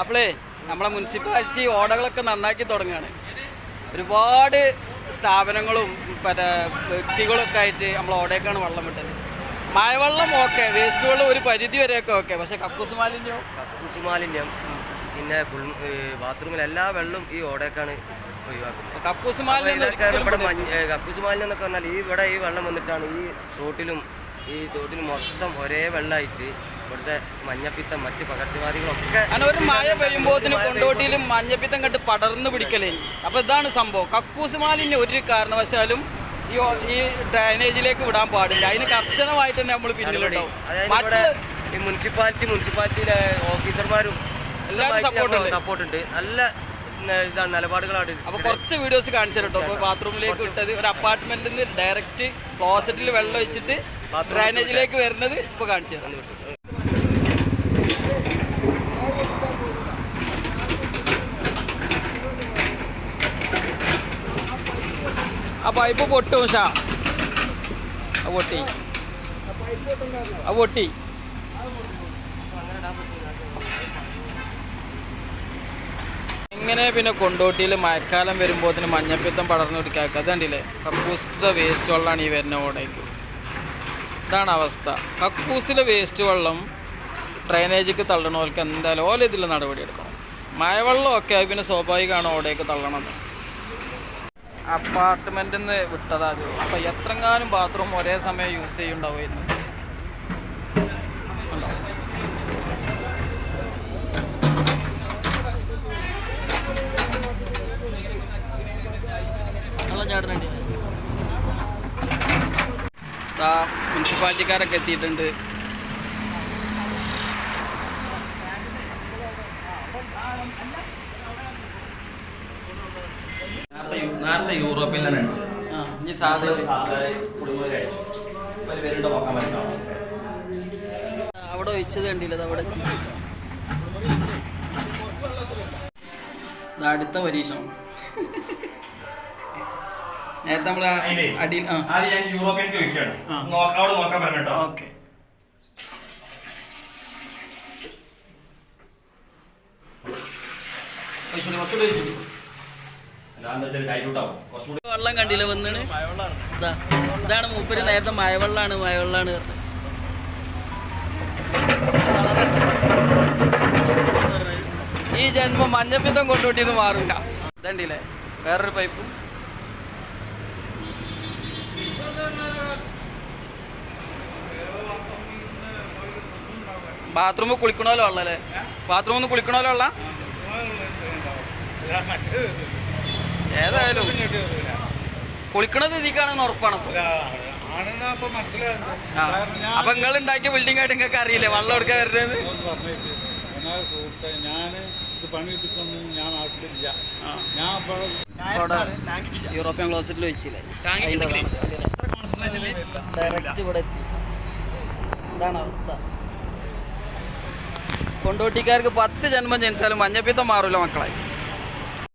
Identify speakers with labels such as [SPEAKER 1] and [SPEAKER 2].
[SPEAKER 1] അപ്പോളേ നമ്മളെ മുനിസിപ്പാലിറ്റി ഓടകളൊക്കെ നന്നാക്കി തുടങ്ങുകയാണ്. ഒരുപാട് സ്ഥാപനങ്ങളും മറ്റേ വ്യക്തികളൊക്കെ ആയിട്ട് നമ്മൾ ഓടേക്കാണ് വെള്ളം വിട്ടത്. മഴവെള്ളം ഓക്കെ, വേസ്റ്റ് വെള്ളം ഒരു പരിധി വരെയൊക്കെ ഓക്കെ, പക്ഷെ കക്കൂസ് മാലിന്യം
[SPEAKER 2] പിന്നെ ബാത്റൂമിൽ എല്ലാ വെള്ളവും ഈ ഓടേക്കാണ് ഒഴിവാക്കുന്നത്.
[SPEAKER 1] കക്കൂസ് മാലിന്യം
[SPEAKER 2] എന്നൊക്കെ പറഞ്ഞാൽ ഇവിടെ ഈ വെള്ളം വന്നിട്ടാണ് ഈ തോട്ടിലും മൊത്തം ഒരേ വെള്ളമായിട്ട് ഇവിടുത്തെ മഞ്ഞപ്പിത്തം മറ്റ് പകർച്ചവ്യാധികളൊക്കെ
[SPEAKER 1] അങ്ങനെ ഒരു മഴ പെയ്യുമ്പോഴത്തേനും കൊണ്ടോട്ടിയിലും മഞ്ഞപ്പിത്തം കണ്ട് പടർന്നു പിടിക്കലേ. അപ്പോൾ ഇതാണ് സംഭവം. കക്കൂസ് മാലിന്യം ഒരു കാരണവശാലും ഈ ഡ്രൈനേജിലേക്ക് വിടാൻ പാടില്ല. അതിന് കർശനമായിട്ട് തന്നെ നമ്മൾ പിന്നിലുണ്ടാവും.
[SPEAKER 2] ഈ മുനിസിപ്പാലിറ്റിയിലെ ഓഫീസർമാരും എല്ലാവരും സപ്പോർട്ടുണ്ട്. നല്ല ഇതാണ് നിലപാടുകളാണ്.
[SPEAKER 1] അപ്പോൾ കുറച്ച് വീഡിയോസ് കാണിച്ചു കേട്ടോ. അപ്പോൾ ബാത്റൂമിലേക്ക് വിട്ടത് ഒരു അപ്പാർട്ട്മെന്റിൽ നിന്ന് ഡയറക്റ്റ് ക്ലോസറ്റിൽ വെള്ളം ഒഴിച്ചിട്ട് ഡ്രൈനേജിലേക്ക് വരുന്നത് ഇപ്പോൾ കാണിച്ചു തരാം. ആ പൈപ്പ് പൊട്ടും ഷാ, പൊട്ടി. ഇങ്ങനെ പിന്നെ കൊണ്ടോട്ടിയിൽ മഴക്കാലം വരുമ്പോൾ മഞ്ഞപ്പിത്തം പടർന്നു പിടിക്കുക. അതുകൊണ്ടില്ലേ കക്കൂസിലെ വേസ്റ്റ് വെള്ളമാണ് ഈ വരുന്ന ഓടേക്ക്. ഇതാണ് അവസ്ഥ. കക്കൂസിലെ വേസ്റ്റ് വെള്ളം ഡ്രൈനേജിക്ക് തള്ളണവർക്ക് എന്തായാലും ഓല ഇതിൽ നടപടി എടുക്കണം. മഴവെള്ളം ഒക്കെ പിന്നെ സ്വാഭാവികമാണ് ഓടേക്ക് തള്ളണം. അപ്പാർട്ട്മെൻറ്റിൽ നിന്ന് വിട്ടതാ അത്. അപ്പം എത്രങ്ങാനും ബാത്റൂം ഒരേ സമയം യൂസ് ചെയ്യുന്നുണ്ടാവുമായിരുന്നു. ചാടുന്നുണ്ട്. മുനിസിപ്പാലിറ്റിക്കാരൊക്കെ എത്തിയിട്ടുണ്ട്.
[SPEAKER 2] നേരത്തെ യൂറോപ്പിലാണ്
[SPEAKER 1] അവിടെ ഒഴിച്ചത് കണ്ടില്ല. അവിടെ അടുത്ത പരീക്ഷണം നേരത്തെ നമ്മളെ അടിയിൽ
[SPEAKER 2] യൂറോപ്പിലേക്ക് ചോദിക്കുകയാണ്. അവിടെ നോക്കാൻ പറഞ്ഞോ.
[SPEAKER 1] ഓക്കെ. വെള്ളം കണ്ടില്ല വന്നിട്ട്. ഇതാണ് മൂപ്പര് നേരത്തെ മഴവെള്ളാണ്. ഈ ജന്മം മഞ്ഞപ്പിത്തം കൊണ്ടുപോട്ടിന്ന് മാറില്ല. ഇതണ്ടില്ലേ വേറൊരു പൈപ്പ്. ബാത്റൂമിൽ കുളിക്കണമല്ലോ വെള്ളല്ലേ? ബാത്റൂമിൽ കുളിക്കണമല്ലോ വെള്ളം. ഏതായാലും കുളിക്കണത് ഇതിക്കാണെന്ന് ഉറപ്പാണ്. അപ്പൊ നിങ്ങൾ ഉണ്ടാക്കിയ ബിൽഡിംഗ് ആയിട്ട് നിങ്ങൾക്ക് അറിയില്ലേ വെള്ളം എടുക്കാൻ വരുന്നത്? യൂറോപ്യൻ ക്ലോസറ്റിൽ വെച്ചില്ലേ ഡയറക്റ്റ് ഇവിടെ എത്തി. ഇതാണ് അവസ്ഥ. കൊണ്ടോട്ടിക്കാർക്ക് 10 ജന്മം ജനിച്ചാലും മഞ്ഞപ്പിത്തം മാറില്ല മക്കളെ.